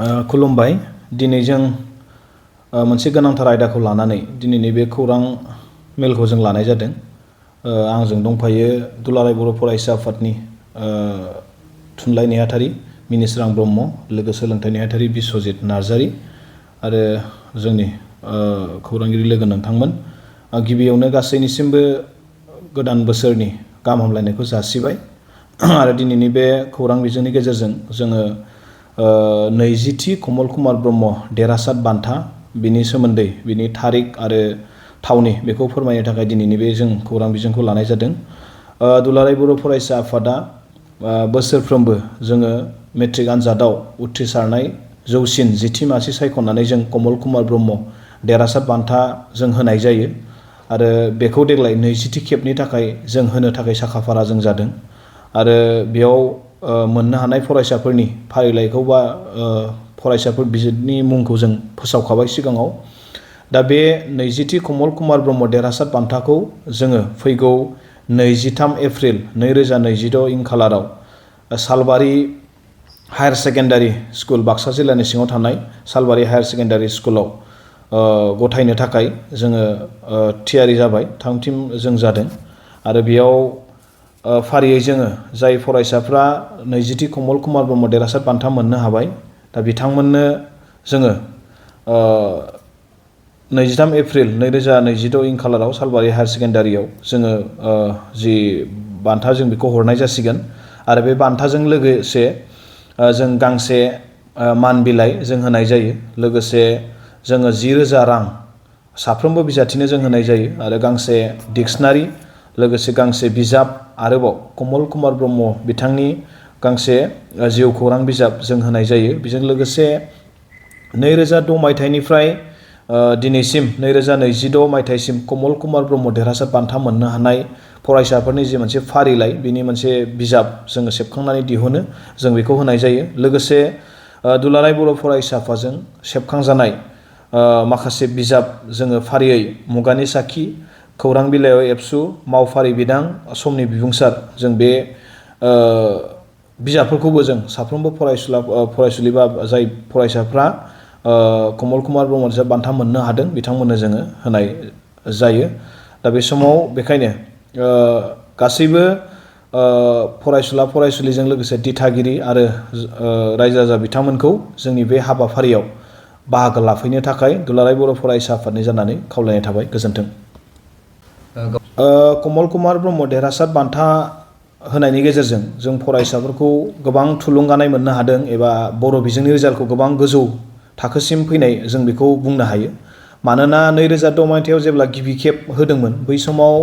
खुलुमबाय। दिनै जों मोनसे गोनांथार आयदाखौ लानानै दिनैनि बे खौरां मेलखौ जों लानाय जादों। आंजों दंफायो दुलाराय बर' फरायसा आफादनि थुनलाइ नेहाथारि मिनिस्रां ब्रह्म, लोगो सोलोंथाइ नेहाथारि बिस्वजित नार्जारि आरो जोंनि खौरांगिरि लोगो नोंथांमोन। गिबियावनो गासैनिसिमबो गोदान बोसोरनि गाहाम हामलायनायखौ जासिबाय आरो दिनैनि बे खौरां बिजोंनि गेजेरजों जोङो 20थि कमल कुमार ब्रह्म देरहासात बान्था बिनि सोमोन्दै बिनि थारिख आरो थावनि बेखौ फोरमायनो थाखाय दिनैनि बे जों खौरां बिजोंखौ लानाय जादों। दुलाराय बर' फरायसा आफादा बोसोरफ्रोमबो जोङो मेट्रिक आनजादाव उथ्रिसारनाय जौसिन 10थि मासि सायख'नानै जों कमल कुमार ब्रह्म देरहासात बान्था जों होनाय जायो आरो बेखौ देग्लाय 20थि खेबनि थाखाय जों होनो थाखाय साखाफारा जों जादों आरो बेयाव मोननो हानाय फरायसाफोरनि फारिलाइखौ बा फरायसाफोर बिजिरनि मुंखौ जों फोसावखाबाय सिगाङाव। दा बे 20थि कमल कुमार ब्रह्म देरहासात बान्थाखौ जोङो फैगौ 23 एप्रिल 2026 इं खालाराव सालबारि हायार सेकेन्डारि स्कुल, बाक्सा जिल्लानि सिङाव थानाय सालबारि हायार सेकेन्डारि स्कुलाव गथायनो थाखाय जोङो थियारि जाबाय, थामथिम जों जादों आरो बेयाव फारियै जोङो जाय फरायसाफ्रा 20थि कमल कुमार ब्रह्म देरहासात बान्था मोननो हाबाय, दा बिथांमोननो जोङो 23 एप्रिल 2026 इं खालाराव सालबारि हायार सेकेन्डारियाव जोङो जि बान्था जों बेखौ हरनाय जासिगोन आरो बे बान्थाजों लोगोसे जों गांसे मान बिलाइ जों होनाय जायो। लोगोसे जोङो 10,000 रां साफ्रोमबो बिजाथिनो जों होनाय जायो आरो गांसे डिक्सनारि, लोगोसे गांसे बिजाब, आरोबाव कमल कुमार ब्रह्म बिथांनि गांसे जिउ खौरां बिजाब जों होनाय जायो। बेजों लोगोसे 2006 मायथाइनिफ्राय दिनैसिम 2026 मायथाइसिम कमल कुमार ब्रह्म देरहासात बान्था मोननो हानाय फरायसाफोरनि जि मोनसे फारिलाइ, बिनि मोनसे बिजाब जोङो सेबखांनानै दिहुनो, जों बेखौ होनाय जायो। लोगोसे दुलाराय बर' फरायसा आफादजों सेबखांजानाय माखासे बिजाब जोङो फारियै मुगानि साखि, खौरां बिलाइयाव एबसु, मावफारि बिदां, समनि बिबुंसार, जों बे बिजाबफोरखौबो जों साफ्रोमबो फरायसुलि बा जाय फरायसाफ्रा कमल कुमार ब्रह्म देरहासात बान्था मोननो हादों बिथांमोननो जोङो होनाय जायो। दा बे समाव बेखायनो गासैबो फरायसुला फरायसुलिजों लोगोसे दिथागिरि आरो रायजो राजा बिथांमोनखौ जोंनि बे हाबाफारियाव बाहागो लाफैनो थाखाय दुलाराय बर' फरायसा आफादनि जानानै खावलायनाय थाबाय। गोजोन्थों। कमल कुमार ब्रह्म देरहासात बान्था होनायनि गेजेरजों जों फरायसाफोरखौ गोबां थुलुंगानाय मोननो हादों एबा बर' बिजोंनि रिजाल्टखौ गोबां गोजौ थाखोसिम फैनाय जों बेखौ बुंनो हायो। मानोना 2006 मायथाइयाव जेब्ला गिबि खेब होदोंमोन, बै समाव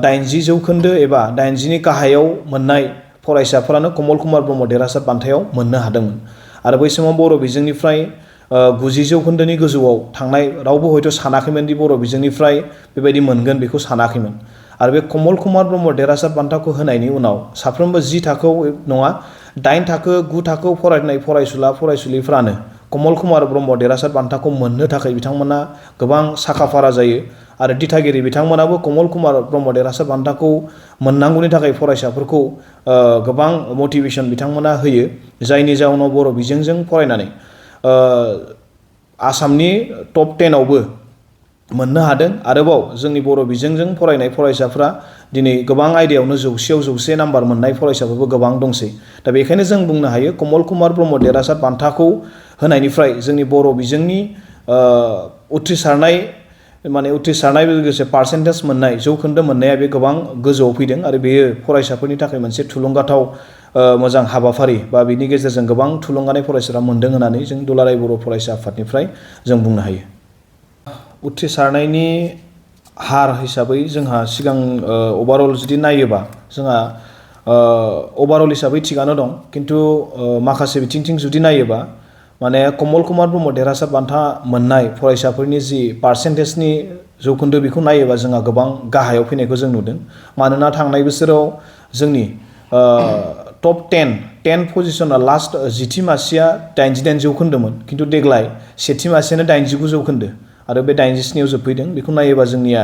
80% एबा 80नि गाहायाव मोननाय फरायसाफोरानो कमल कुमार ब्रह्म देरहासात बान्थायाव मोननो हादोंमोन आरो बै समाव बर' बिजोंनिफ्राय 90% गोजौआव थांनाय रावबो हयथ' सानाखैमोन दि बर' बिजोंनिफ्राय बेबायदि मोनगोन, बेखौ सानाखैमोन। आरो बे कमल कुमार ब्रह्म देरहासात बान्थाखौ होनायनि उनाव साफ्रोमबो 10 थाखोआव नङा, 8 थाखो 9 थाखोआव फरायनाय फरायसुला फरायसुलिफ्रानो कमल कुमार ब्रह्म देरहासात बान्थाखौ मोननो थाखाय बिथांमोना गोबां साखाफारा जायो आरो दिथागिरि बिथांमोनाबो कमल कुमार ब्रह्म देरहासात बान्थाखौ मोननांगौनि थाखाय फरायसाफोरखौ गोबां मटिभेसन बिथांमोना होयो, जायनि जाउनाव बर' बिजोंजों फरायनानै आसामनि टप 10आवबो मोननो हादों। आरोबाव जोंनि बर' बिजोंजों फरायनाय फरायसाफ्रा दिनै गोबां आयदायावनो 100आव 100 नाम्बार मोननाय फरायसाफोरबो गोबां दंसै। दा बेखायनो जों बुंनो हायो कमल कुमार ब्रह्म देरहासात बान्थाखौ होनायनिफ्राय जोंनि बर' बिजोंनि उथ्रिसारनाय लोगोसे पार्सेन्टेज मोननाय, जौखोन्दो मोननाया बे गोबां गोजौआव फैदों आरो बेयो फरायसाफोरनि थाखाय मोनसे थुलुंगाथाव मोजां हाबाफारि बा बिनि गेजेरजों गोबां थुलुंगानाय फरायसाफ्रा मोनदों होननानै जों दुलाराय बर' फरायसा आफादनिफ्राय जों बुंनो हायो। उथ्रिसारनायनि हार हिसाबै जोंहा सिगां अभारअल जुदि नायोबा जोंहा अभारअल हिसाबै थिगानो दं, खिन्थु माखासे बिथिंथिं जुदि नायोबा माने कमल कुमार ब्रह्म देरहासात बान्था मोननाय फरायसाफोरनि जि पार्सेन्टेजनि जौखोन्दो बेखौ नायोबा जोंहा गोबां गाहायाव फैनायखौ जों नुदों। मानोना थांनाय बोसोराव जोंनि टप 10 पजिशना लास्ट 10थि मासिया 88%मोन, खिन्थु देग्लाय सेथि मासियानो 89% आरो बे 87आव जोबफैदों। बेखौ नायोबा जोंनिया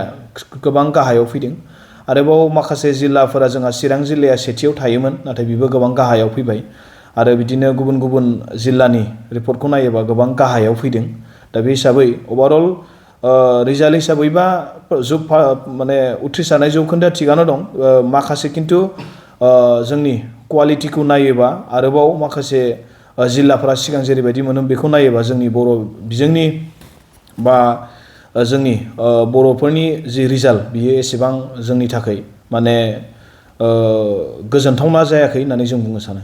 गोबां गाहायाव फैदों। आरोबाव माखासे जिल्लाफोरा जोंहा चिरां जिल्लाया सेथियाव थायोमोन, नाथाय बेबो गोबां गाहायाव फैबाय आरो बिदिनो गुबुन गुबुन जिल्लानि रिपर्टखौ नायोबा गोबां गाहायाव फैदों दा बे हिसाबै ओभारअल रिजाल्ट हिसाबैबा माने उथ्रिसारनाय जौखोन्दोआ थिगानो दं माखासे खिन्थु जोंनि क्वालिटिखौ नायोबा आरोबाव माखासे जिल्लाफोरा सिगां जेरैबायदि मोनो बेखौ नायोबा जोंनि बर' बिजोंनि बा जोंनि बर'फोरनि जि रिजाल्ट बियो एसेबां जोंनि थाखाय माने गोजोनथावना जायाखै होननानै जों बुंनो सानो।